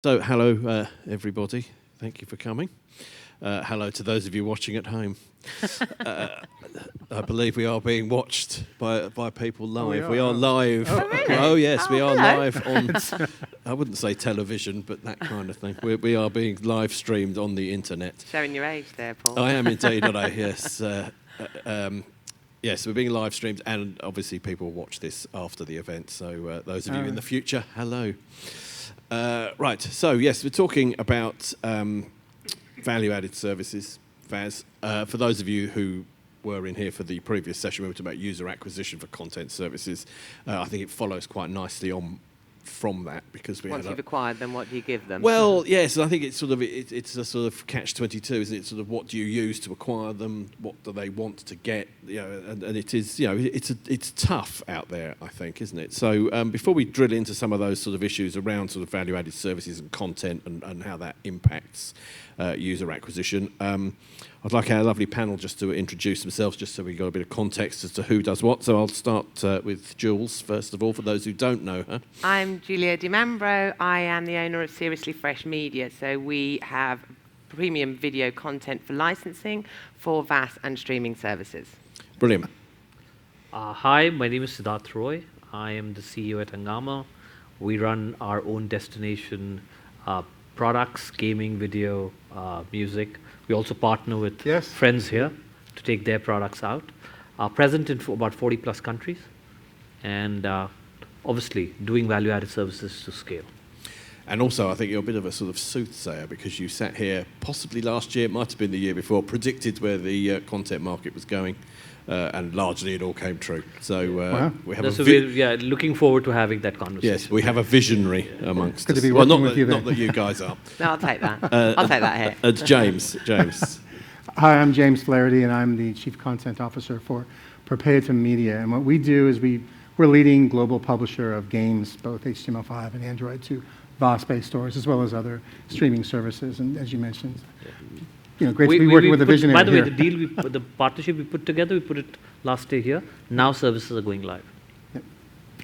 So, hello, everybody. Thank you for coming. Hello to those of you watching at home. I believe we are being watched by people live. We are live. Oh, really? Oh yes, we are hello. live on, I wouldn't say television, but that kind of thing. We are being live streamed on the internet. Showing your age there, Paul. I am indeed, aren't I? Yes. Yes, we're being live streamed, and obviously people watch this after the event. So those of you in the future, hello. Right, so yes, we're talking about value-added services, VAS. For those of you who were in here for the previous session, we were talking about user acquisition for content services. I think it follows quite nicely on from that because we Once you've acquired them, what do you give them? Well, yes, I think it's sort of it's a sort of catch-22, isn't it? Sort of what do you use to acquire them? What do they want to get? You know, and it is, you know, it's tough out there, I think, isn't it? So before we drill into some of those sort of issues around sort of value-added services and content and how that impacts user acquisition, I'd like our lovely panel just to introduce themselves, just so we got a bit of context as to who does what. So I'll start with Jules, first of all, for those who don't know her. I'm Julia Di Mambro. I am the owner of Seriously Fresh Media. So we have premium video content for licensing for VAS and streaming services. Brilliant. Hi, my name is Siddharth Roy. I am the CEO at Hungama. We run our own destination products, gaming, video, music. We also partner with friends here to take their products out. Present in about 40 plus countries, and obviously doing value-added services to scale. And also, I think you're a bit of a sort of soothsayer because you sat here possibly last year, it might have been the year before, predicted where the content market was going, and largely it all came true. So we have we're looking forward to having that conversation. Yes, we have a visionary amongst Good us. to be working Well, with you not then. that you guys are. No, I'll take that. I'll take that here. James. Hi, I'm James Flaherty, and I'm the Chief Content Officer for Perpetuum Media. And what we do is we're a leading global publisher of games, both HTML5 and Android, to VAS-based stores, as well as other streaming services. And as you mentioned, you know, great to be working with a visionary. By the way, here. the partnership we put together, we put it last day here. Now services are going live.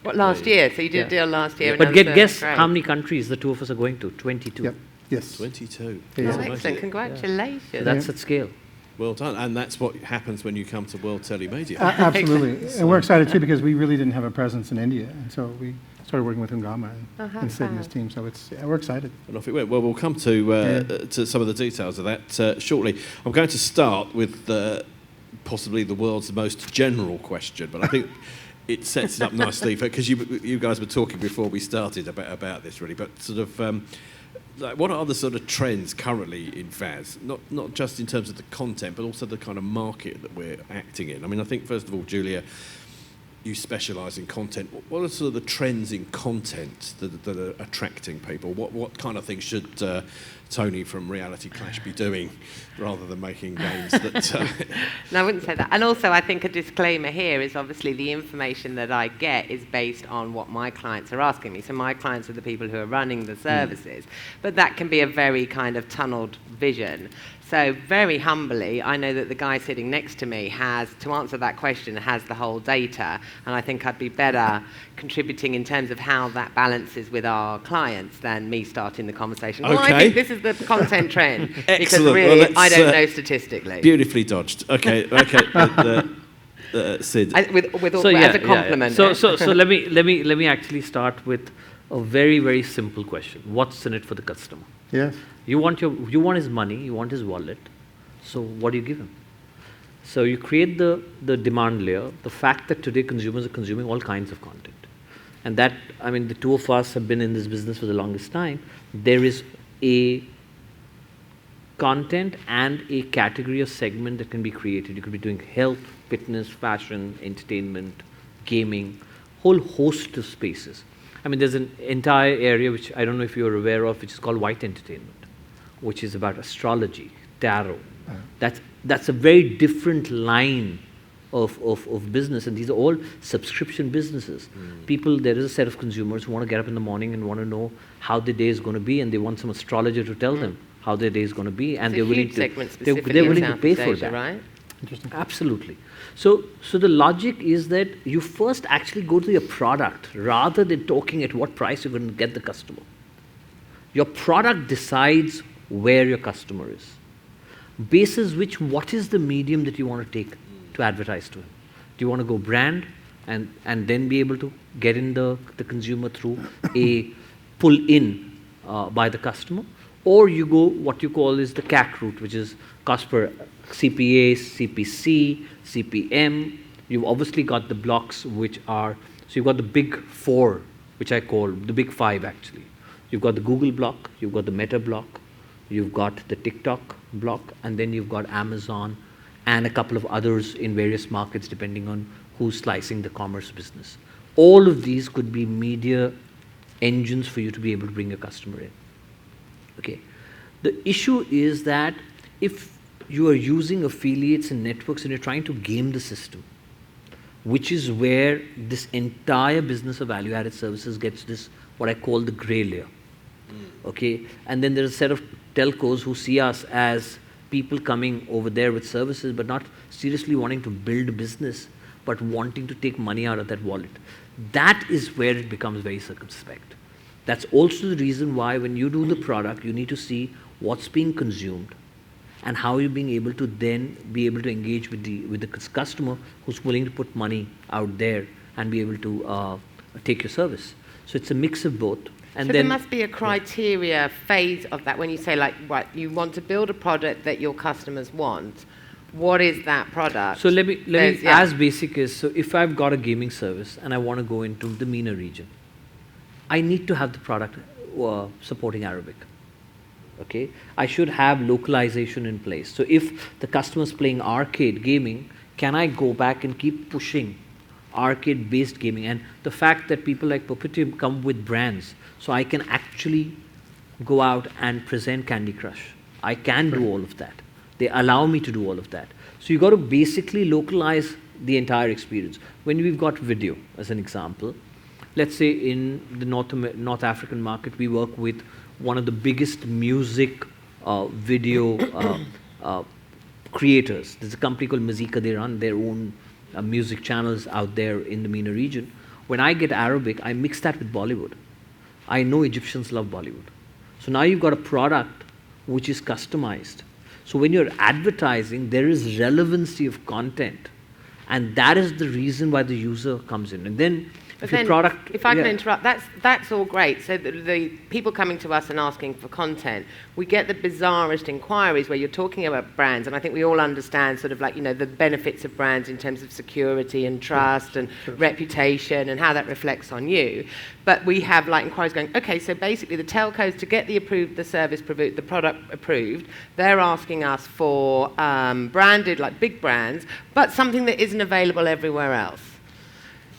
What, last year? So you did a deal last year. But guess how many countries the two of us are going to? 22. Yep. Yes. 22. Yeah. Oh, excellent. Congratulations. So that's at scale. Well done. And that's what happens when you come to World TELEMEDIA. Absolutely. And we're excited, too, because we really didn't have a presence in India. And so we started working with Hungama and Sid and his team. So we're excited. And off it went. Well, we'll come to some of the details of that shortly. I'm going to start with possibly the world's most general question, but I think it sets it up nicely because you guys were talking before we started about this, really. But sort of, like, what are the sort of trends currently in VAS? Not just in terms of the content, but also the kind of market that we're acting in. I mean, I think first of all, Julia, you specialise in content. What are sort of the trends in content that are attracting people? What kind of things should Tony from Reality Clash be doing rather than making games that... No, I wouldn't say that. And also, I think a disclaimer here is obviously the information that I get is based on what my clients are asking me. So my clients are the people who are running the services. But that can be a very kind of tunneled vision. So very humbly, I know that the guy sitting next to me to answer that question, has the whole data. And I think I'd be better contributing in terms of how that balances with our clients than me starting the conversation. Well, I think this is the content trend. Because really, I don't know statistically. Beautifully dodged. Okay. Sid. As a compliment. So let me actually start with a very, very simple question. What's in it for the customer? Yes. You want his money, you want his wallet, so what do you give him? So you create the demand layer, the fact that today consumers are consuming all kinds of content. And that, I mean, the two of us have been in this business for the longest time. There is a content and a category or segment that can be created. You could be doing health, fitness, fashion, entertainment, gaming, whole host of spaces. I mean, there's an entire area which I don't know if you're aware of, which is called white entertainment, which is about astrology, tarot. That's a very different line of business, and these are all subscription businesses. There is a set of consumers who want to get up in the morning and want to know how their day is going to be, and they want some astrologer to tell them how their day is going to be, and they're willing to pay for that. Right? Interesting. Absolutely. So the logic is that you first actually go to your product rather than talking at what price you're going to get the customer. Your product decides where your customer is. Basis which, what is the medium that you want to take to advertise to him? Do you want to go brand and then be able to get in the consumer through a pull in by the customer? Or you go what you call is the CAC route, which is cost per CPA, CPC, CPM. You've obviously got the blocks which are, so you've got the big four, which I call the big five actually. You've got the Google block, you've got the Meta block, you've got the TikTok block, and then you've got Amazon and a couple of others in various markets depending on who's slicing the commerce business. All of these could be media engines for you to be able to bring your customer in. Okay. The issue is that if you are using affiliates and networks and you're trying to game the system, which is where this entire business of value-added services gets this, what I call the gray layer. Okay, and then there's a set of telcos who see us as people coming over there with services, but not seriously wanting to build a business, but wanting to take money out of that wallet. That is where it becomes very circumspect. That's also the reason why when you do the product, you need to see what's being consumed and how you're being able to then be able to engage with the customer who's willing to put money out there and be able to take your service. So it's a mix of both. And so then, there must be a criteria phase of that when you say, like, what you want to build a product that your customers want. What is that product? So let me as basic as, so if I've got a gaming service and I want to go into the MENA region, I need to have the product supporting Arabic. Okay, I should have localization in place. So if the customer's playing arcade gaming, can I go back and keep pushing arcade-based gaming? And the fact that people like Perpetuum come with brands, so I can actually go out and present Candy Crush. I can do all of that. They allow me to do all of that. So you've got to basically localize the entire experience. When we've got video, as an example, let's say in the North African market, we work with one of the biggest music video creators. There's a company called Mazika. They run their own music channels out there in the MENA region. When I get Arabic, I mix that with Bollywood. I know Egyptians love Bollywood. So now you've got a product which is customized. So when you're advertising, there is relevancy of content. And that is the reason why the user comes in. And then if I can interrupt, that's all great. So the people coming to us and asking for content, we get the bizarrest inquiries where you're talking about brands, and I think we all understand sort of like, you know, the benefits of brands in terms of security and trust and reputation and how that reflects on you. But we have like inquiries going, okay, so basically the telcos, to get the service approved, the product approved, they're asking us for branded, like big brands, but something that isn't available everywhere else.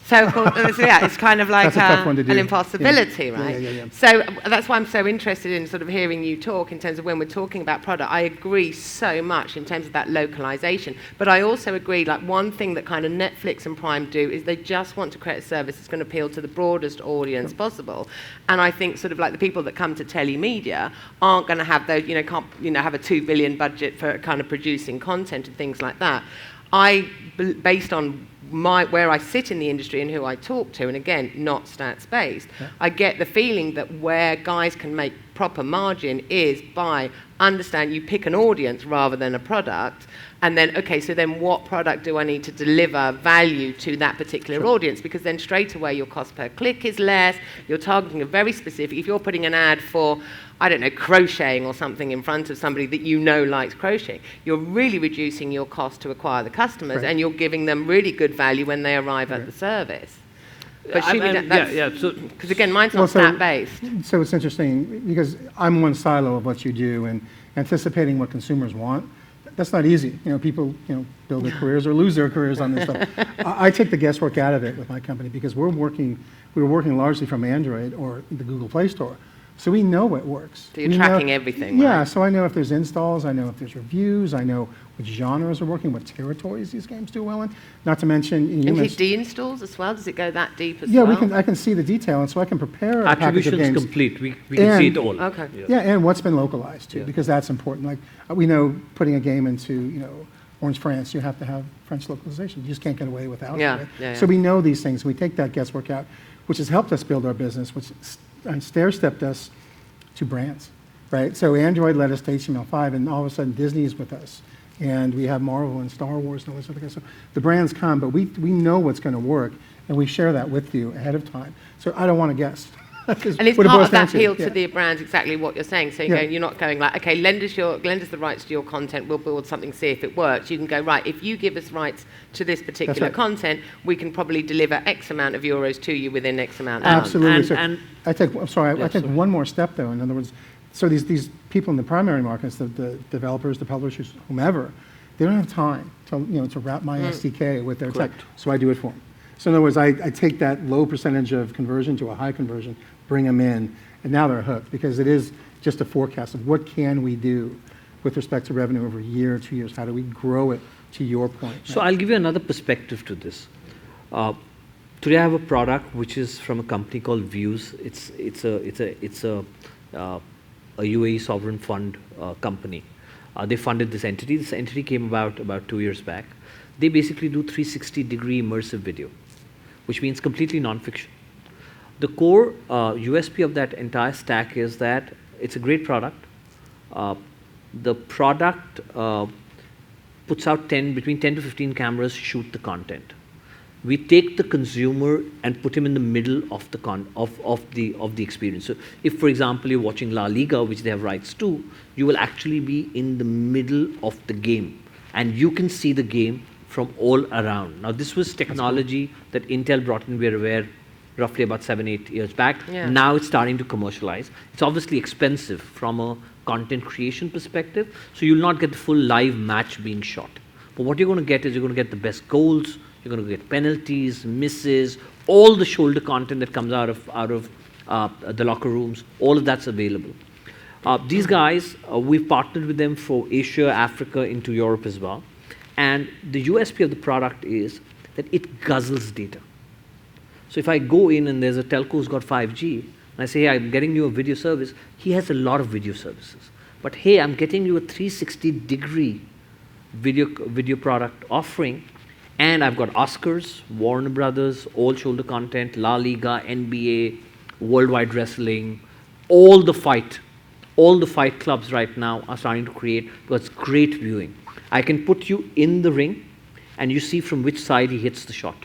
So, of course, it's kind of like an impossibility, right? Yeah. So that's why I'm so interested in sort of hearing you talk in terms of when we're talking about product. I agree so much in terms of that localization. But I also agree, like, one thing that kind of Netflix and Prime do is they just want to create a service that's going to appeal to the broadest audience possible. And I think sort of like the people that come to TELEMEDIA aren't going to have those, can't, have a $2 billion budget for kind of producing content and things like that. Based on where I sit in the industry and who I talk to, and again, not stats-based, I get the feeling that where guys can make proper margin is by you pick an audience rather than a product, and then, okay, so then what product do I need to deliver value to that particular audience? Because then straight away your cost per click is less, you're targeting a very specific, if you're putting an ad for, I don't know, crocheting or something in front of somebody that likes crocheting, you're really reducing your cost to acquire the customers, and you're giving them really good value when they arrive at the service. But because again, mine's not stat-based. So it's interesting because I'm one silo of what you do, and anticipating what consumers want, that's not easy. People build their careers or lose their careers on this stuff. I take the guesswork out of it with my company because we were working largely from Android or the Google Play Store. So we know what works. So you're tracking everything, right? Yeah, so I know if there's installs, I know if there's reviews, I know which genres are working, what territories these games do well in. Not to mention... And de-installs as well? Does it go that deep as well? Yeah, I can see the detail, and so I can prepare a package of games. Attribution's complete. We can see it all. Okay. Yeah, and what's been localized, too, because that's important. Like, we know putting a game into, Orange, France, you have to have French localization. You just can't get away without it. So we know these things. We take that guesswork out, which has helped us build our business, which stair-stepped us to brands, right? So Android let us to HTML5, and all of a sudden Disney's with us. And we have Marvel and Star Wars and all this other stuff. So the brands come, but we know what's going to work, and we share that with you ahead of time. So I don't want to guess. And it's part of that appeal to the brands, exactly what you're saying. So you're not going like, okay, lend us the rights to your content, we'll build something, see if it works. You can go, right, if you give us rights to this particular content, we can probably deliver X amount of euros to you within X amount of months. Absolutely. I take one more step, though. In other words, so these people in the primary markets, the developers, the publishers, whomever, they don't have time to wrap my SDK with their tech, so I do it for them. So in other words, I take that low percentage of conversion to a high conversion, bring them in, and now they're hooked, because it is just a forecast of what can we do with respect to revenue over a year, 2 years. How do we grow it, to your point? So I'll give you another perspective to this. Today I have a product which is from a company called VAS. It's a UAE sovereign fund company. They funded this entity. This entity came about 2 years back. They basically do 360-degree immersive video, which means completely non-fiction. The core USP of that entire stack is that it's a great product. The product puts out between 10 to 15 cameras shoot the content. We take the consumer and put him in the middle of the experience. So if, for example, you're watching La Liga, which they have rights to, you will actually be in the middle of the game, and you can see the game from all around. Now, this was technology that Intel brought in, we're aware, roughly about 7-8 years back. Yeah. Now it's starting to commercialize. It's obviously expensive from a content creation perspective, so you'll not get the full live match being shot. But what you're going to get is you're going to get the best goals, you're going to get penalties, misses, all the shoulder content that comes out of the locker rooms, all of that's available. These guys, we've partnered with them for Asia, Africa, into Europe as well. And the USP of the product is that it guzzles data. So if I go in and there's a telco who's got 5G, and I say, hey, I'm getting you a video service, he has a lot of video services. But hey, I'm getting you a 360-degree video product offering, and I've got Oscars, Warner Brothers, all shoulder content, La Liga, NBA, Worldwide Wrestling, all the fight clubs right now are starting to create, because it's great viewing. I can put you in the ring, and you see from which side he hits the shot.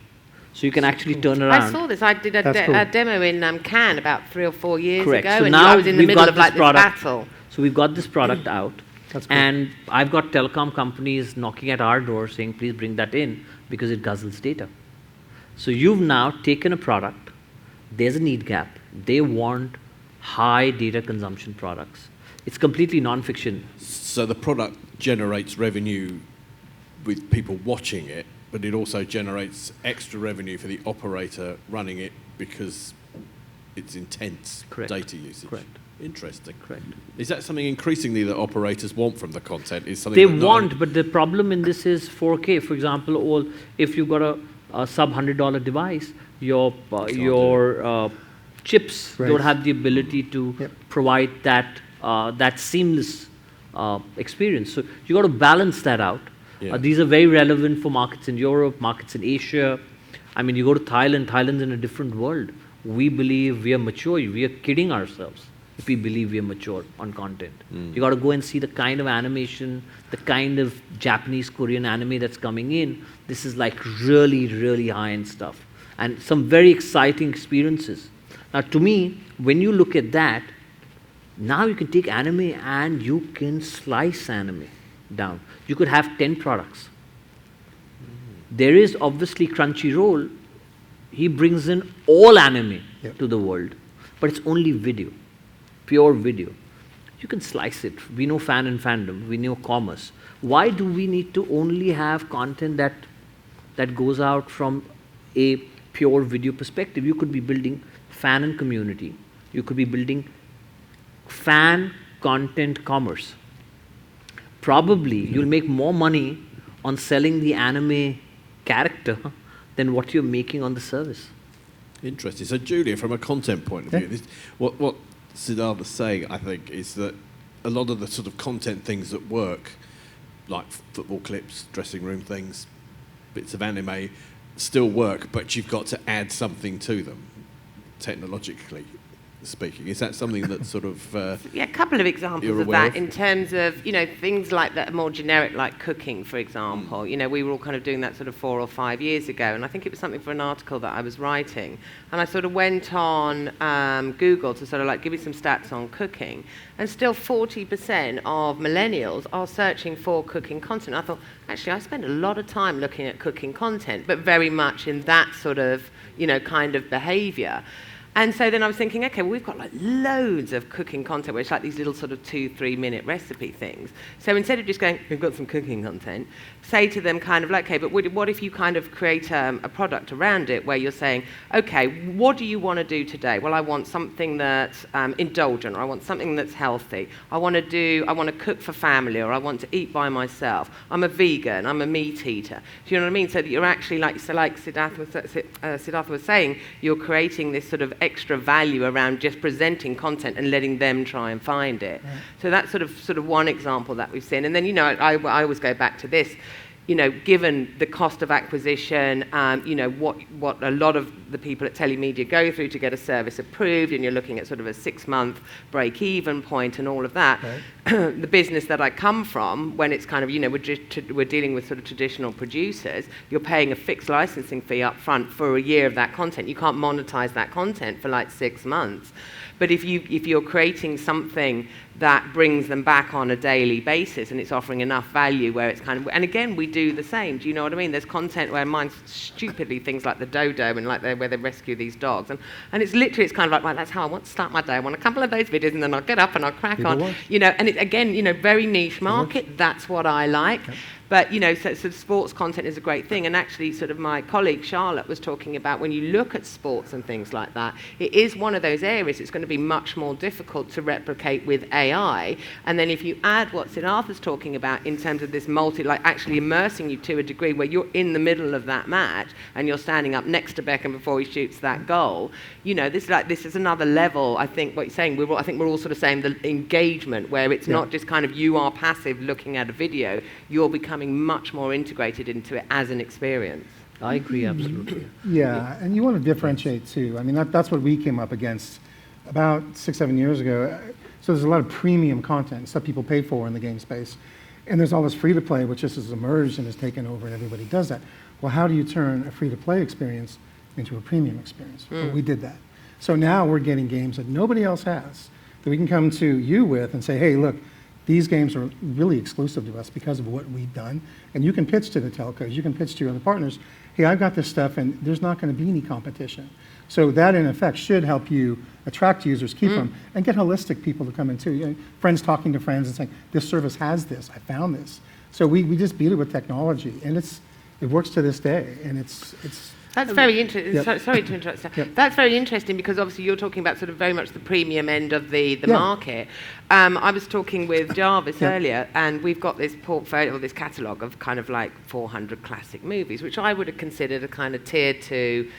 So you can actually turn around. I saw this. I did a demo in Cannes about 3 or 4 years Correct. ago, So and now I was in the middle of like this battle. So we've got this product out, and I've got telecom companies knocking at our door saying, please bring that in, because it guzzles data. So you've now taken a product, there's a need gap, they want high data consumption products. It's completely non-fiction. So the product generates revenue with people watching it, but it also generates extra revenue for the operator running it because it's intense data usage. Correct. Interesting. Correct. Is that something increasingly that operators want from the content? Is something they want, but the problem in this is 4K. For example, if you've got a sub $100 device, your chips don't have the ability to provide that seamless experience. So you got to balance that out. Yeah. These are very relevant for markets in Europe, markets in Asia. I mean, you go to Thailand, Thailand's in a different world. We believe we are mature. We are kidding ourselves if we believe we are mature on content. You got to go and see the kind of animation, the kind of Japanese, Korean anime that's coming in. This is like really, really high-end stuff. And some very exciting experiences. Now, to me, when you look at that, now you can take anime and you can slice anime down. You could have 10 products. There is obviously Crunchyroll. He brings in all anime to the world, but it's only video, pure video. You can slice it. We know fan and fandom. We know commerce. Why do we need to only have content that goes out from a pure video perspective? You could be building fan and community. You could be building fan content commerce. Probably you'll make more money on selling the anime character than what you're making on the service. Interesting. So, Julia, from a content point of view, what Siddhartha's saying, I think, is that a lot of the sort of content things that work, like football clips, dressing room things, bits of anime, still work, but you've got to add something to them technologically. speaking? Is that something that's sort of... Yeah, a couple of examples you're of aware that of? in terms of, things like that are more generic, like cooking, for example. We were all kind of doing that sort of 4 or 5 years ago, and I think it was something for an article that I was writing. And I sort of went on Google to sort of like give me some stats on cooking, and still 40% of millennials are searching for cooking content. I thought, actually, I spend a lot of time looking at cooking content, but very much in that sort of, kind of behaviour. And so then I was thinking, okay, well, we've got like loads of cooking content where it's like these little sort of 2-3 minute recipe things. So instead of just going, we've got some cooking content, say to them kind of like, okay, but what if you kind of create a product around it where you're saying, okay, what do you want to do today? Well, I want something that's indulgent, or I want something that's healthy. I want to cook for family, or I want to eat by myself. I'm a vegan, I'm a meat eater. Do you know what I mean? So that you're actually, like Siddhartha was saying, you're creating this sort of extra value around just presenting content and letting them try and find it. Right. So that's sort of one example that we've seen. And then, I always go back to this, given the cost of acquisition, what a lot of the people at TELEMEDIA go through to get a service approved, and you're looking at sort of a 6-month break-even point and all of that. Right. The business that I come from, when it's kind of, we're dealing with sort of traditional producers, you're paying a fixed licensing fee up front for a year of that content. You can't monetize that content for like 6 months. But if you're creating something that brings them back on a daily basis, and it's offering enough value where it's kind of... And again, we do the same. Do you know what I mean? There's content where mine's stupidly things like the dodo and like where they rescue these dogs. And it's literally, it's kind of like, right, that's how I want to start my day. I want a couple of those videos, and then I'll get up and I'll crack on. And it, again, very niche market. That's what I like. Okay. But, so sports content is a great thing. And actually, sort of my colleague Charlotte was talking about when you look at sports and things like that, it is one of those areas it's going to be much more difficult to replicate with AI. And then if you add what Siddhartha's talking about in terms of this actually immersing you to a degree where you're in the middle of that match and you're standing up next to Beckham before he shoots that goal, this is another level, I think, what you're saying. I think we're all sort of saying the engagement, where it's not just kind of you are passive looking at a video, you're becoming much more integrated into it as an experience. I agree, absolutely. Yeah, and you want to differentiate too. I mean, that's what we came up against about 6-7 years ago. So there's a lot of premium content, stuff people pay for in the game space. And there's all this free-to-play, which just has emerged and has taken over, and everybody does that. Well, how do you turn a free-to-play experience into a premium experience? Well, we did that. So now we're getting games that nobody else has, that we can come to you with and say, hey, look, these games are really exclusive to us because of what we've done. And you can pitch to the telcos, you can pitch to your other partners, hey, I've got this stuff and there's not going to be any competition. So that, in effect, should help you attract users, keep them, and get holistic people to come in too. Friends talking to friends and saying, this service has this, I found this. So we just beat it with technology, and it works to this day, and it's That's very interesting. Yep. Sorry to interrupt, sir. Yep. That's very interesting because obviously you're talking about sort of very much the premium end of the market. I was talking with Jarvis earlier, and we've got this portfolio, or this catalogue of kind of like 400 classic movies, which I would have considered a kind of tiered to,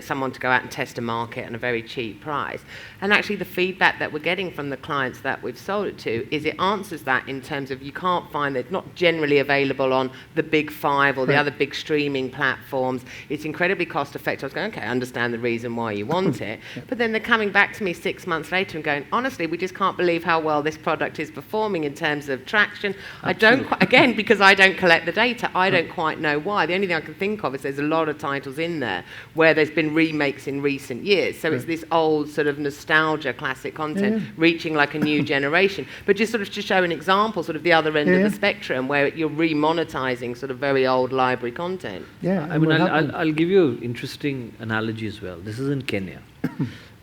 someone to go out and test a market at a very cheap price. And actually the feedback that we're getting from the clients that we've sold it to is it answers that in terms of you can't find it, not generally available on the big 5 or the other big streaming platforms. It's incredibly cost effective. I was going, okay, I understand the reason why you want it. But then they're coming back to me 6 months later and going, honestly, we just can't believe how well this product is performing in terms of traction. Absolutely. I don't, again, because I don't collect the data, I don't quite know why. The only thing I can think of is there's a lot of titles in there where there's been remakes in recent years. So it's this old sort of nostalgia classic content reaching like a new generation. But just sort of to show an example, sort of the other end of the spectrum where you're remonetizing sort of very old library content. Yeah, I mean, I'll give you an interesting analogy as well. This is in Kenya.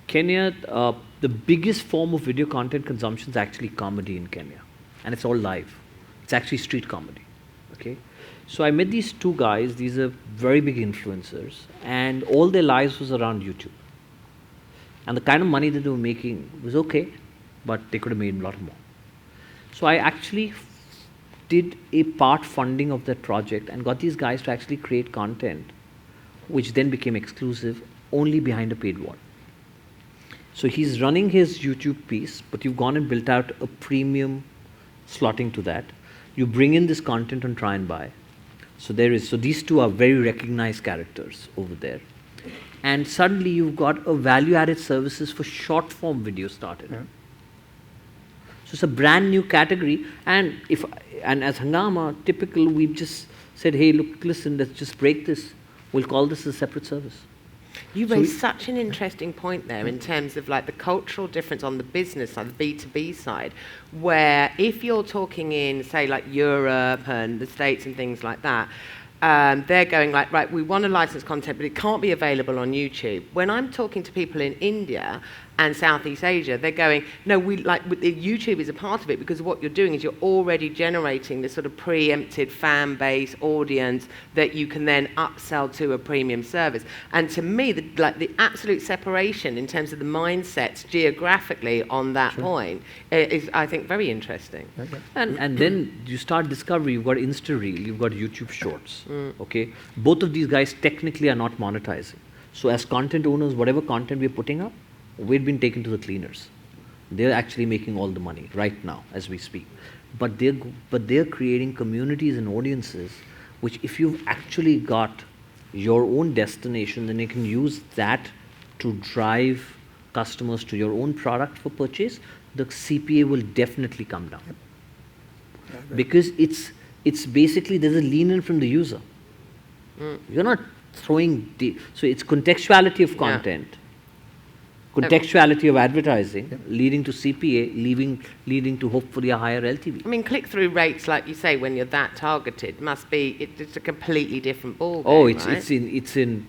Kenya, the biggest form of video content consumption is actually comedy in Kenya. And it's all live. It's actually street comedy. Okay? So I met these 2 guys. These are very big influencers. And all their lives was around YouTube. And the kind of money that they were making was okay, but they could have made a lot more. So I actually did a part funding of that project and got these guys to actually create content, which then became exclusive only behind a paid wall. So he's running his YouTube piece, but you've gone and built out a premium slotting to that. You bring in this content on try and buy. So these 2 are very recognized characters over there. And suddenly you've got a value-added services for short-form video started. Yeah. So it's a brand new category. And as Hungama, typical, we've just said, hey, look, listen, let's just break this. We'll call this a separate service. You raised such an interesting point there in terms of like the cultural difference on the business side, the B2B side, where if you're talking in, say, like Europe and the States and things like that, they're going like, right, we want to license content, but it can't be available on YouTube. When I'm talking to people in India and Southeast Asia, they're going, no, YouTube is a part of it, because what you're doing is you're already generating this sort of preempted fan base audience that you can then upsell to a premium service. And to me, the absolute separation in terms of the mindsets geographically on that point is, I think, very interesting. Okay. And then you start discovery, you've got InstaReel, you've got YouTube Shorts, okay? Both of these guys technically are not monetizing. So as content owners, whatever content we're putting up, we've been taken to the cleaners. They're actually making all the money right now as we speak. But they're creating communities and audiences which, if you've actually got your own destination, then you can use that to drive customers to your own product for purchase. The CPA will definitely come down. Yep. Because it's basically, there's a lean in from the user. You're not throwing, so it's contextuality of content. Contextuality of advertising, leading to CPA, leading to hopefully a higher LTV. I mean, click-through rates, like you say, when you're that targeted, must be, it's a completely different ballgame, it's in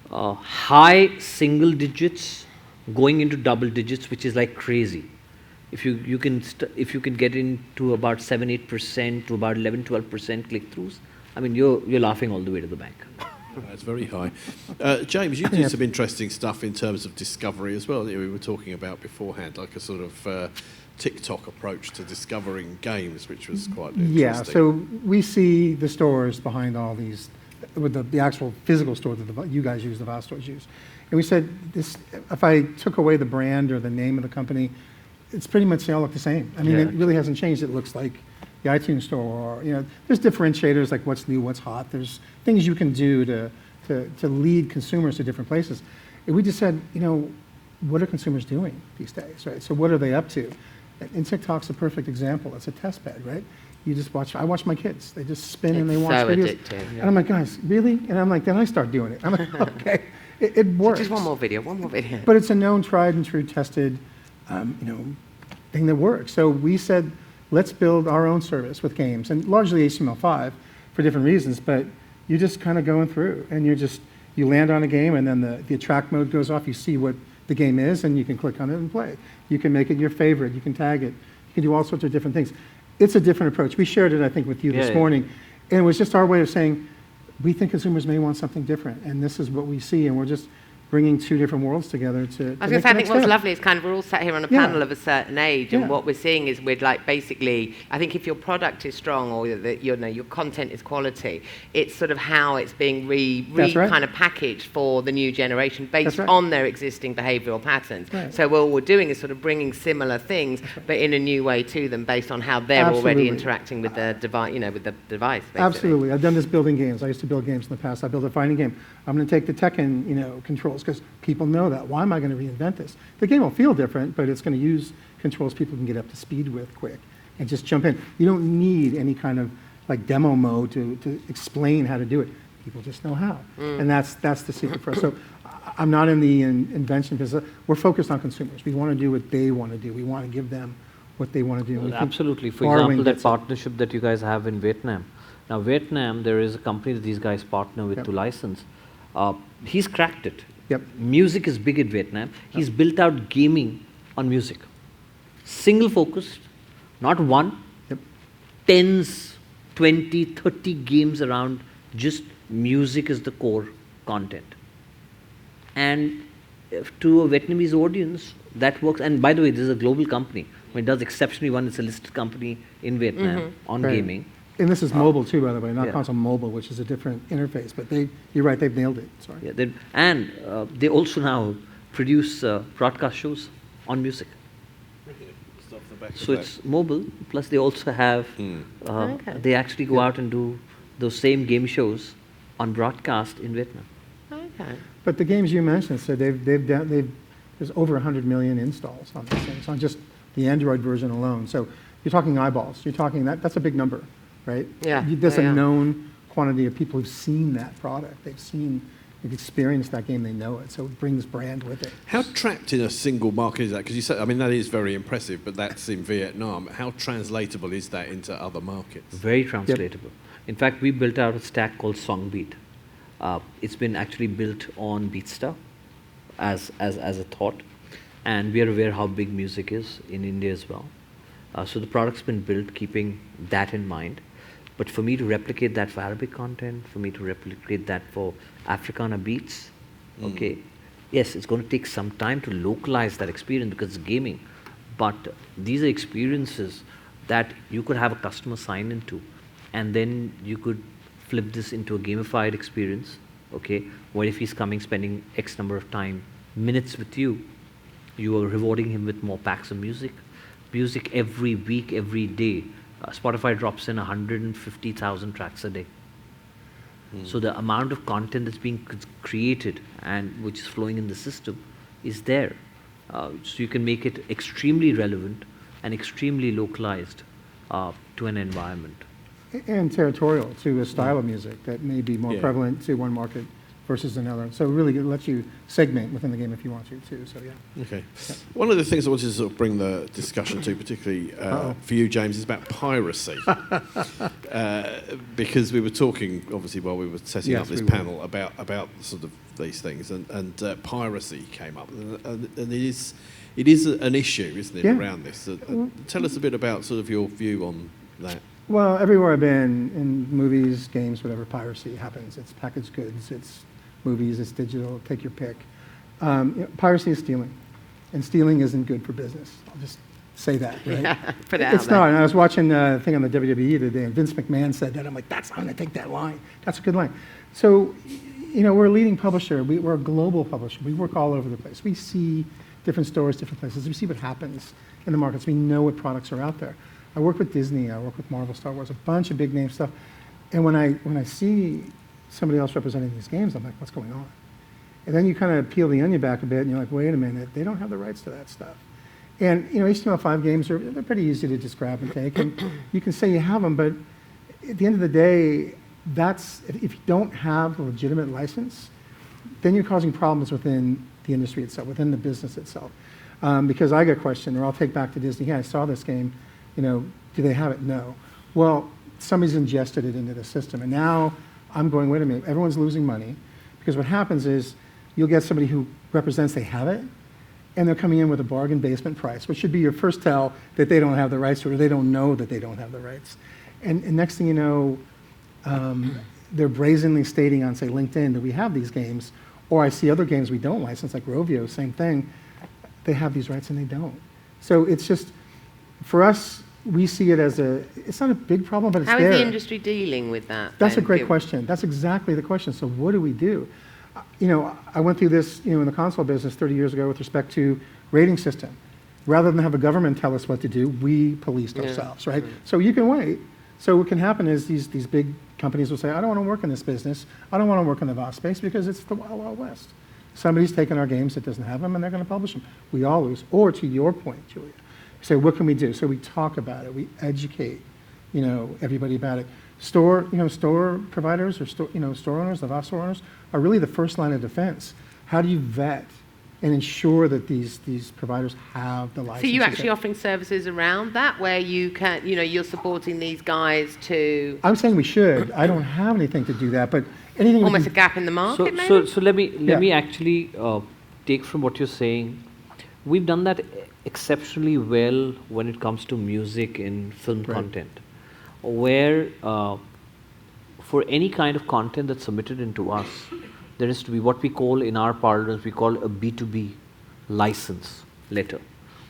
high single digits, going into double digits, which is like crazy. If you can get into about 7-8% to about 11-12% click-throughs, I mean, you're laughing all the way to the bank. That's very high. James, you do some interesting stuff in terms of discovery as well that we were talking about beforehand, like a sort of TikTok approach to discovering games, which was quite interesting. Yeah, so we see the stores behind all these, with the actual physical store that you guys use, the VAS stores use. And we said, if I took away the brand or the name of the company, it's pretty much, they all look the same. I mean, it really hasn't changed. It looks like the iTunes store, or, you know, there's differentiators like what's new, what's hot. There's things you can do to lead consumers to different places. And we just said, you know, what are consumers doing these days, right? So what are they up to? And TikTok's a perfect example. It's a test bed, right? You just watch, I watch my kids. They just spin and they watch videos. Addictive, And I'm like, guys, really? And I'm like, then I start doing it. I'm like, okay, it works. Just one more video. But it's a known, tried and true, tested, thing that works. So we said, let's build our own service with games, and largely HTML5 for different reasons, but you're just kind of going through, and you land on a game, and then the attract mode goes off, you see what the game is, and you can click on it and play. You can make it your favorite, you can tag it, you can do all sorts of different things. It's a different approach. We shared it, I think, with you this morning, and it was just our way of saying, we think consumers may want something different, and this is what we see, and we're just bringing two different worlds together to I was going to say, I think what's lovely is kind of we're all sat here on a panel of a certain age, and what we're seeing is we're like basically, I think if your product is strong or your content is quality, it's sort of how it's being kind of packaged for the new generation based on their existing behavioural patterns. Right. So what we're doing is sort of bringing similar things, but in a new way to them based on how they're already interacting with the device, with the device. Basically. Absolutely. I've done this building games. I used to build games in the past. I built a fighting game. I'm going to take the Tekken, controls, because people know that. Why am I going to reinvent this? The game will feel different, but it's going to use controls people can get up to speed with quick and just jump in. You don't need any kind of like demo mode to explain how to do it. People just know how. And that's the secret for us. So I'm not in the invention business. We're focused on consumers. We want to do what they want to do. We want to give them what they want to do. Well, absolutely. For example, that partnership that you guys have in Vietnam. Now, Vietnam, there is a company that these guys partner with to license. He's cracked it. Music is big in Vietnam. He's built out gaming on music. Single focused, not one, 10s, 20, 30 games around, just music is the core content. And to a Vietnamese audience, that works. And by the way, this is a global company. It does exceptionally well. It's a listed company in Vietnam on gaming. And this is mobile too, by the way, not console mobile, which is a different interface. But you're right, they've nailed it. Sorry. Yeah, they also now produce broadcast shows on music. So it's mobile, plus they also have, they actually go out and do those same game shows on broadcast in Vietnam. Okay. But the games you mentioned, so there's over 100 million installs on these things, on just the Android version alone. So you're talking eyeballs. You're talking that's a big number, right? Yeah. There's Yeah, a yeah. known quantity of people who've seen that product. They've experienced that game. They know it. So it brings brand with it. How trapped in a single market is that? Because you said, I mean, that is very impressive, but that's in Vietnam. How translatable is that into other markets? Very translatable. In fact, we built out a stack called Songbeat. It's been actually built on BeatStar as a thought, and we are aware how big music is in India as well. So the product's been built keeping that in mind. But for me to replicate that for Arabic content, for me to replicate that for Africana beats, okay, yes, it's going to take some time to localize that experience because it's gaming. But these are experiences that you could have a customer sign into, and then you could flip this into a gamified experience, okay, where if he's coming, spending X number of minutes with you, you are rewarding him with more packs of music every week, every day. Spotify drops in 150,000 tracks a day. So the amount of content that's being created and which is flowing in the system is there. So you can make it extremely relevant and extremely localized to an environment. And territorial to a style of music that may be more prevalent to one market versus another. So really it lets you segment within the game if you want to too. So yeah. Okay. One of the things I wanted to sort of bring the discussion to, particularly for you, James, is about piracy. Because we were talking, obviously, while we were setting up this panel about sort of these things, and piracy came up, and it is an issue, isn't it, around this? Tell us a bit about sort of your view on that. Well, everywhere I've been, in movies, games, whatever, piracy happens. It's packaged goods, it's movies, it's digital, take your pick. Piracy is stealing, and stealing isn't good for business. I'll just say that, right? Yeah, put it out It's there. not. And I was watching a thing on the WWE today, and Vince McMahon said that. I'm like, I'm going to take that line. That's a good line. So, we're a leading publisher. We're a global publisher. We work all over the place. We see different stores, different places. We see what happens in the markets. We know what products are out there. I work with Disney, I work with Marvel, Star Wars, a bunch of big name stuff. And when I see somebody else representing these games, I'm like, what's going on? And then you kind of peel the onion back a bit, and you're like, wait a minute, they don't have the rights to that stuff. And HTML5 games they're pretty easy to just grab and take, and you can say you have them, but at the end of the day, if you don't have a legitimate license, then you're causing problems within the industry itself, within the business itself. Because I get questioned, or I'll take back to Disney, yeah, I saw this game, do they have it? No. Well, somebody's ingested it into the system. And now I'm going, wait a minute, everyone's losing money. Because what happens is you'll get somebody who represents they have it, and they're coming in with a bargain basement price, which should be your first tell that they don't have the rights, or they don't know that they don't have the rights. And next thing you know, they're brazenly stating on, say, LinkedIn that we have these games, or I see other games we don't license, like Rovio, same thing. They have these rights and they don't. So it's just, for us, we see it as it's not a big problem, but it's there. How is the industry dealing with that? That's a great question. That's exactly the question. So what do we do? I went through this, in the console business 30 years ago with respect to rating system. Rather than have a government tell us what to do, we policed ourselves, right? So you can wait. So what can happen is these big companies will say, I don't want to work in this business. I don't want to work in the VAS space because it's the Wild Wild West. Somebody's taken our games that doesn't have them, and they're going to publish them. We all lose. Or to your point, Julia, say, what can we do? So we talk about it. We educate, everybody about it. Store providers or store owners, the VAS store owners, are really the first line of defense. How do you vet and ensure that these providers have the license? So you're actually offering services around that, where you can, you're supporting these guys to... I'm saying we should. I don't have anything to do that, but anything... Almost a gap in the market, maybe? So let me actually take from what you're saying. We've done that exceptionally well when it comes to music and film content, where for any kind of content that's submitted into us, there is to be what we call, in our parlance, we call a B2B license letter,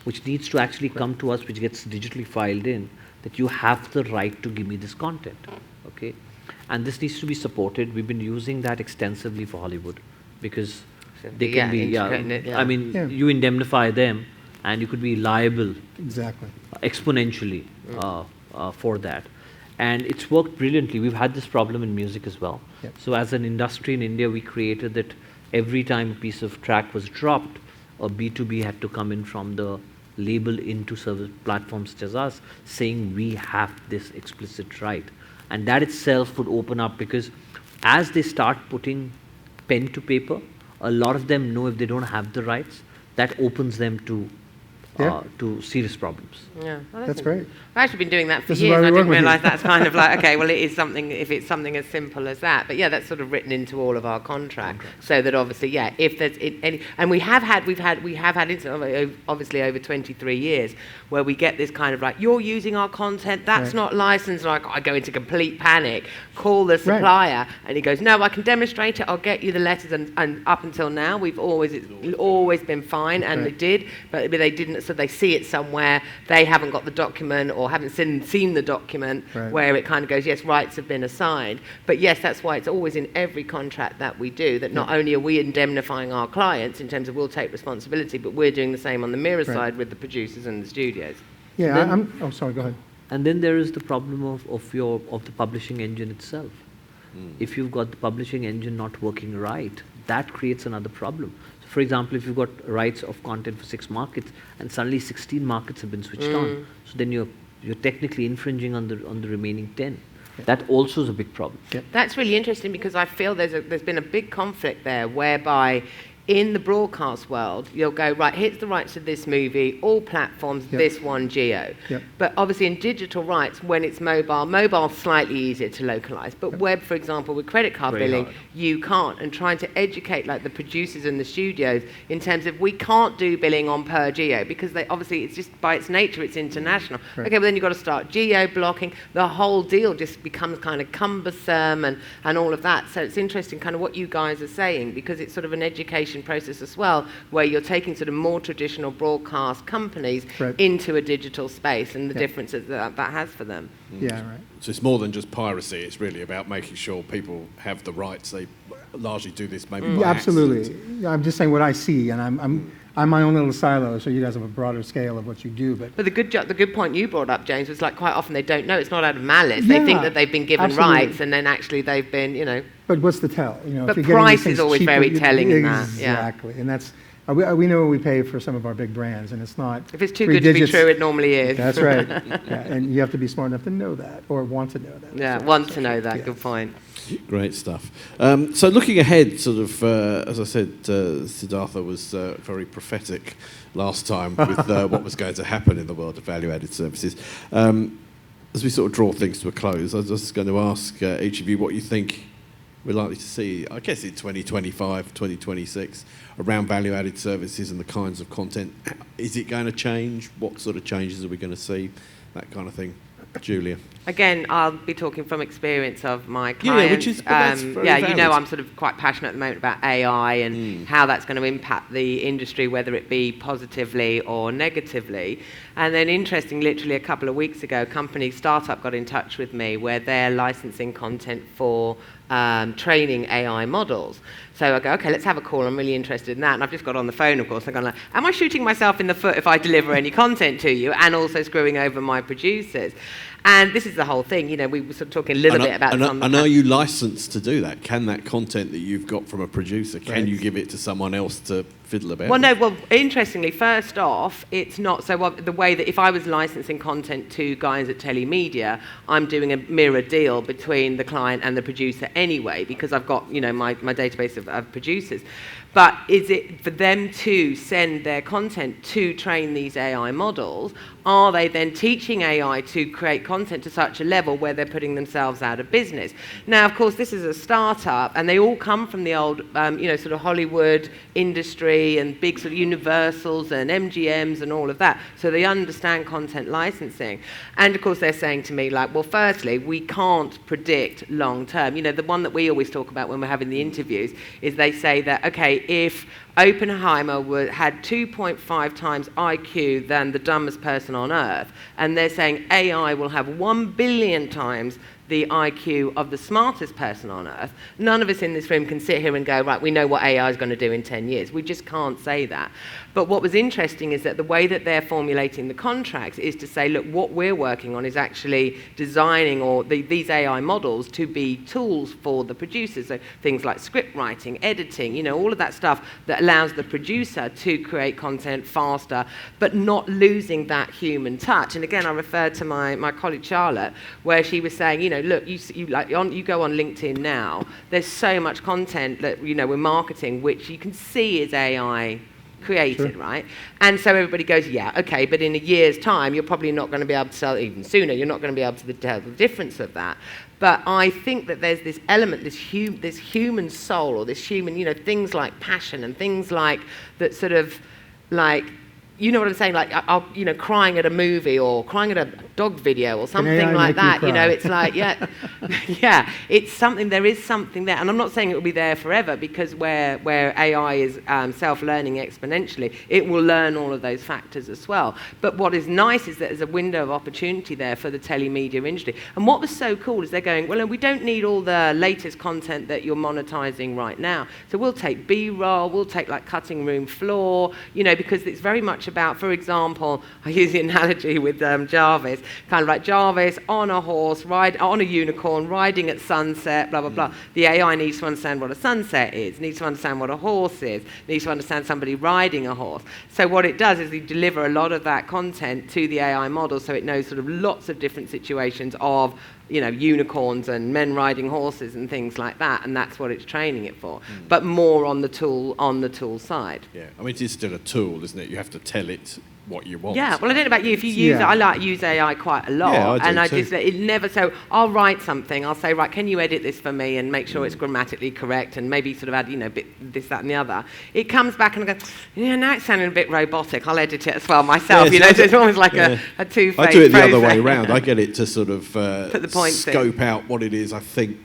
which needs to actually come to us, which gets digitally filed in, that you have the right to give me this content, okay? And this needs to be supported. We've been using that extensively for Hollywood, because they can be, you indemnify them, and you could be liable exponentially for that. And it's worked brilliantly. We've had this problem in music as well. So as an industry in India, we created that every time a piece of track was dropped, a B2B had to come in from the label into service platforms such as us, saying we have this explicit right. And that itself would open up, because as they start putting pen to paper, a lot of them know if they don't have the rights, that opens them to serious problems. Yeah, well, That's great. I've actually been doing that for This is years, why and I we didn't work with you. realise that's kind of like, okay, well, it is something, if it's something as simple as that. But yeah, that's sort of written into all of our contracts, so that obviously, yeah, if there's any, and we have had incidents, obviously over 23 years, where we get this kind of like, you're using our content, that's not licensed, like I go into complete panic, call the supplier, and he goes, no, I can demonstrate it, I'll get you the letters, and up until now, it's always been fine, and they did, but they didn't, so they see it somewhere, they haven't got the document or haven't seen the document where it kind of goes, yes, rights have been assigned. But yes, that's why it's always in every contract that we do, that not only are we indemnifying our clients in terms of we'll take responsibility, but we're doing the same on the mirror side with the producers and the studios. Yeah, sorry, go ahead. And then there is the problem of the publishing engine itself. If you've got the publishing engine not working right, that creates another problem. So for example, if you've got rights of content for 6 markets and suddenly 16 markets have been switched on, so then you're technically infringing on the remaining 10. That also is a big problem. That's really interesting, because I feel there's been a big conflict there, whereby in the broadcast world, you'll go, right, here's the rights to this movie, all platforms, this one geo. But obviously in digital rights, when it's mobile's slightly easier to localize. But web, for example, with credit card billing, you can't. And trying to educate like the producers and the studios in terms of, we can't do billing on per geo, because they obviously, it's just by its nature, it's international. Okay, but then you've got to start geo blocking. The whole deal just becomes kind of cumbersome and all of that. So it's interesting kind of what you guys are saying, because it's sort of an education process as well, where you're taking sort of more traditional broadcast companies into a digital space, and the differences that has for them. Yeah, right. So it's more than just piracy, it's really about making sure people have the rights. They largely do this maybe by Absolutely. accident. Yeah, I'm just saying what I see, and I'm my own little silo, so you guys have a broader scale of what you do. But the good point you brought up, James, was like quite often they don't know. It's not out of malice. They think that they've been given rights, and then actually they've been, But what's the tell? But if you're price getting is always cheaper, very telling in that. Exactly, and that's we know what we pay for some of our big brands, and it's not. If it's too good to be true, it normally is. That's right. And you have to be smart enough to know that, or want to know that. Yeah, want to know that. Good point. Great stuff. So looking ahead, sort of, as I said, Siddhartha was very prophetic last time with what was going to happen in the world of value-added services. As we sort of draw things to a close, I was just going to ask each of you what you think we're likely to see, I guess in 2025, 2026, around value-added services and the kinds of content. Is it going to change? What sort of changes are we going to see? That kind of thing. Julia. Again, I'll be talking from experience of my clients. Yeah, which is that's very valid. You know, I'm sort of quite passionate at the moment about AI and how that's going to impact the industry, whether it be positively or negatively. And then, interesting, literally a couple of weeks ago, a startup got in touch with me where they're licensing content for training AI models. So I go, okay, let's have a call. I'm really interested in that. And I've just got on the phone, of course. I'm going like, am I shooting myself in the foot if I deliver any content to you, and also screwing over my producers? And this is the whole thing. You know, we were sort of talking a little bit about this on the... And are you licensed to do that? Can that content that you've got from a producer, can you give it to someone else to fiddle about? Well, no, well, interestingly, first off, it's not... So the way that if I was licensing content to guys at TELEMEDIA, I'm doing a mirror deal between the client and the producer anyway, because I've got, you know, my database of producers. But is it for them to send their content to train these AI models? Are they then teaching AI to create content to such a level where they're putting themselves out of business? Now, of course, this is a startup, and they all come from the old, you know, sort of Hollywood industry and big sort of Universals and MGMs and all of that. So they understand content licensing. And, of course, they're saying to me, like, well, firstly, we can't predict long term. You know, the one that we always talk about when we're having the interviews is they say that, okay, if Oppenheimer had 2.5 times IQ than the dumbest person on earth, and they're saying AI will have 1 billion times the IQ of the smartest person on earth, none of us in this room can sit here and go, right, we know what AI is going to do in 10 years. We just can't say that. But what was interesting is that the way that they're formulating the contracts is to say, look, what we're working on is actually designing these AI models to be tools for the producers. So things like script writing, editing, all of that stuff that allows the producer to create content faster, but not losing that human touch. And again, I referred to my colleague Charlotte, where she was saying, look, you go on LinkedIn now, there's so much content that, we're marketing, which you can see is AI created, right? And so everybody goes, yeah, okay, but in a year's time, you're probably not going to be able to sell, even sooner, you're not going to be able to tell the difference of that. But I think that there's this element, this human soul, or this human, things like passion and things like that sort of like, you know what I'm saying? Like, crying at a movie or crying at a dog video or something like that. It's like, yeah, it's something. There is something there, and I'm not saying it will be there forever, because where AI is self-learning exponentially, it will learn all of those factors as well. But what is nice is that there's a window of opportunity there for the telemedia industry. And what was so cool is they're going, well, we don't need all the latest content that you're monetizing right now. So we'll take B-roll, we'll take like cutting room floor, because it's very much about, for example, I use the analogy with Jarvis, kind of like Jarvis on a horse, on a unicorn, riding at sunset, blah, blah, blah. The AI needs to understand what a sunset is, needs to understand what a horse is, needs to understand somebody riding a horse. So what it does is you deliver a lot of that content to the AI model, so it knows sort of lots of different situations of unicorns and men riding horses and things like that, and that's what it's training it for. But more on the tool side. Yeah, I mean, it is still a tool, isn't it? You have to tell it what you want. Yeah, well, I don't know about you. If you use it, I like use AI quite a lot. Yeah, I do too. It never, so I'll write something, I'll say, right, can you edit this for me and make sure it's grammatically correct and maybe sort of add, bit this, that and the other. It comes back and I go, now it's sounding a bit robotic, I'll edit it as well myself, so it's almost like a two-phase I do it the process. other way around. I get it to sort of put the points scope out what it is I think.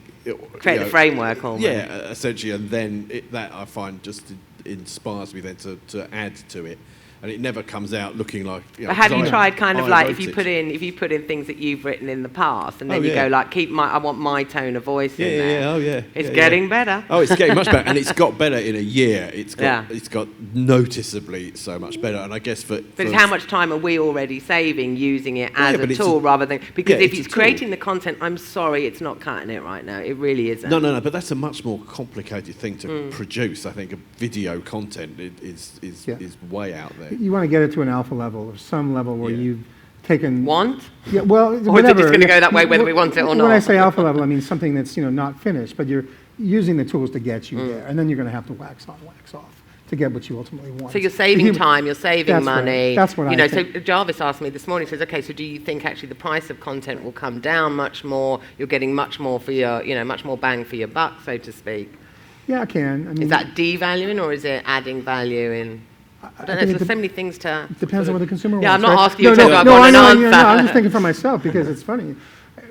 Create the framework almost. Yeah, essentially, and then that I find just inspires me then to add to it. And it never comes out looking like. But have you tried kind of like if you put in things that you've written in the past, and then you go like, I want my tone of voice in there. Yeah, oh yeah. It's getting better. Oh, it's getting much better, and it's got better in a year. It's got noticeably so much better, and I guess But it's how much time are we already saving using it as a tool rather than because if it's creating the content, I'm sorry, it's not cutting it right now. It really isn't. No. But that's a much more complicated thing to produce. I think a video content is way out there. You want to get it to an alpha level or some level where you've taken... Want? Yeah, well, or whatever. Is it just going to go that way whether we want it or not? When I say alpha level, I mean something that's not finished, but you're using the tools to get you there, and then you're going to have to wax on, wax off to get what you ultimately want. So you're saving time, you're saving money. Right. That's what I think. So Jarvis asked me this morning, he says, okay, so do you think actually the price of content will come down much more? You're getting much more for your, much more bang for your buck, so to speak. Yeah, I can. I mean, is that devaluing or is it adding value in? I don't know, there's so many things to... It depends on what the consumer wants. Yeah, I'm not asking you to talk about an answer. No, I'm just thinking for myself because it's funny.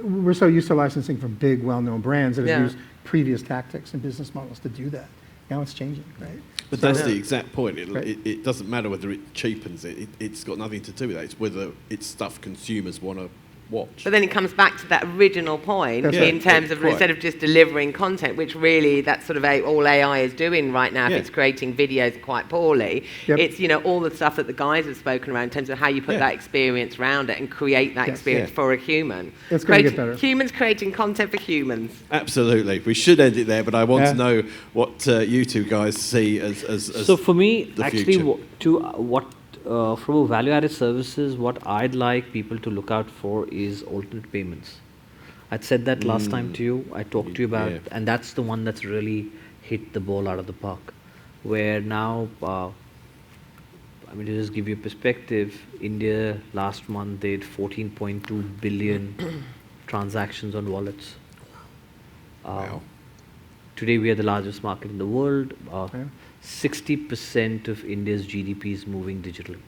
We're so used to licensing from big, well-known brands that have used previous tactics and business models to do that. Now it's changing, right? But that's the exact point. It doesn't matter whether it cheapens it. It's got nothing to do with that. It's whether it's stuff consumers want to watch. But then it comes back to that original point in terms of instead of just delivering content, which really that's sort of all AI is doing right now. If it's creating videos quite poorly, it's all the stuff that the guys have spoken around in terms of how you put that experience around it and create that experience for a human. It's going to get better. Humans creating content for humans. Absolutely. We should end it there, but I want to know what you two guys see as so for me, actually, future. From a value-added services, what I'd like people to look out for is alternate payments. I'd said that last time to you. I talked to you about, and that's the one that's really hit the ball out of the park. Where now, to just give you a perspective, India last month did 14.2 billion transactions on wallets. Wow. Today we are the largest market in the world. 60% of India's GDP is moving digitally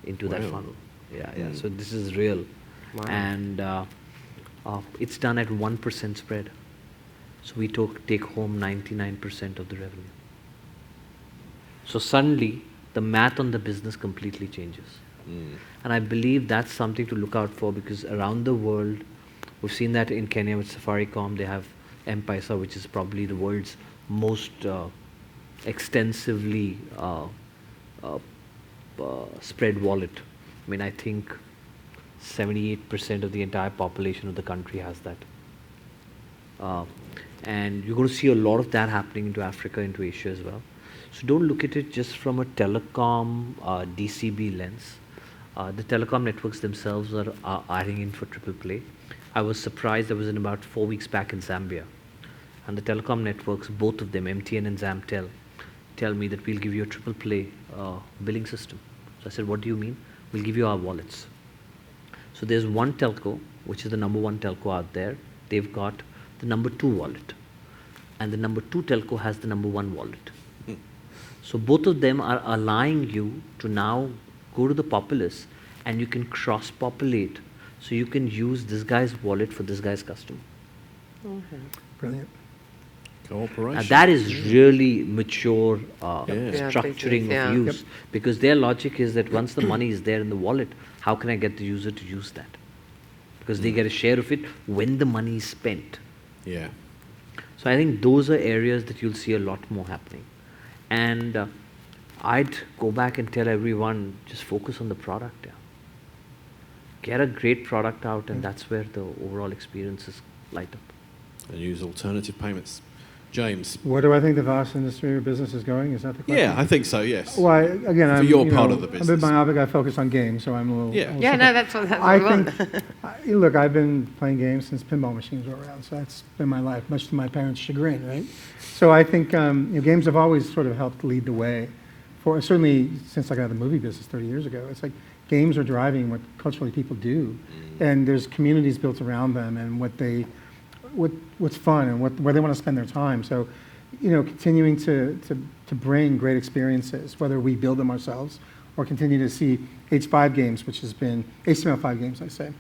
into that funnel. So this is real. Wow. And it's done at 1% spread. So we take home 99% of the revenue. So suddenly, the math on the business completely changes. And I believe that's something to look out for because around the world, We've seen that in Kenya with Safaricom. They have M-Pesa, which is probably the world's most extensively spread wallet. I mean, I think 78% of the entire population of the country has that. And you're going to see a lot of that happening into Africa, into Asia as well. So don't look at it just from a telecom DCB lens. The telecom networks themselves are eyeing in for triple play. I was surprised. I was in about 4 weeks back in Zambia, and the telecom networks, both of them, MTN and Zamtel, tell me that we'll give you a triple play billing system. So I said, what do you mean? We'll give you our wallets. So there's one telco, which is the number one telco out there. They've got the number 2 wallet, and the number 2 telco has the number 1 wallet. So both of them are allowing you to now go to the populace, and you can cross-populate. So you can use this guy's wallet for this guy's customer. Brilliant. Cooperation. Now that is really mature structuring business, of use, because their logic is that once the money is there in the wallet, how can I get the user to use that? Because they get a share of it when the money is spent. Yeah. So I think those are areas that you'll see a lot more happening. And I'd go back and tell everyone, just focus on the product. Yeah. Get a great product out, and that's where the overall experiences light up. And use alternative payments. James. Where do I think the VAS industry or business is going? Is that the question? Yeah, I think so, yes. Well, again, I'm your part of the I'm a business. bit myopic. I focus on games, so I'm a little. Yeah. Yeah, no, that's what I we want. think, look, I've been playing games since pinball machines were around, so that's been my life, much to my parents' chagrin, right? So I think games have always sort of helped lead the way. For certainly since I got out of the movie business 30 years ago, it's like games are driving what culturally people do, and there's communities built around them, and what's fun and where they want to spend their time. So, continuing to bring great experiences, whether we build them ourselves or continue to see H5 games, which has been HTML5 games, I say,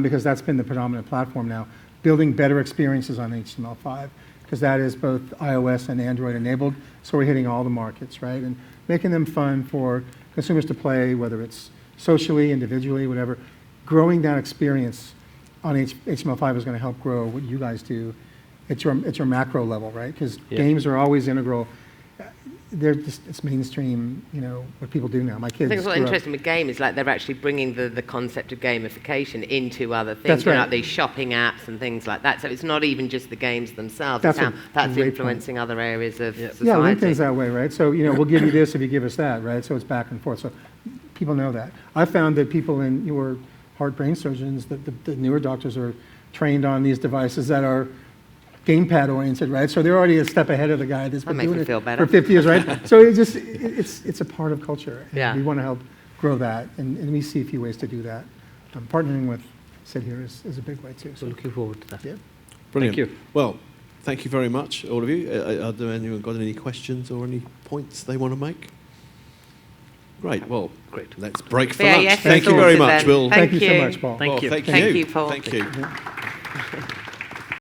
because that's been the predominant platform now, building better experiences on HTML5, because that is both iOS and Android enabled, so we're hitting all the markets, right? And making them fun for consumers to play, whether it's socially, individually, whatever. Growing that experience on HTML5 is going to help grow what you guys do at your macro level, right? Because games are always integral. It's mainstream, what people do now. My kids. I think what's interesting with game is like they're actually bringing the concept of gamification into other things. That's right. Like these shopping apps and things like that. So it's not even just the games themselves. That's it's how a that's great influencing other areas of society. Yeah, LinkedIn's that way, right? So, we'll give you this if you give us that, right? So it's back and forth. So people know that. I found that people in your heart brain surgeons, that the newer doctors are trained on these devices that are gamepad oriented, right? So they're already a step ahead of the guy that's been doing it for 50 years, right? So it's a part of culture. And we want to help grow that, and we see a few ways to do that. Partnering with Sid here is a big way too. So looking forward to that. Yeah. Brilliant. Thank you. Well, thank you very much, all of you. Have anyone got any questions or any points they want to make? Great. Well, Great. Let's break for Yeah, lunch. yes, Thank you very sorted much. then. Will. Thank you so you. much, Paul. Thank you. Thank Thank you. you, Paul. Thank you.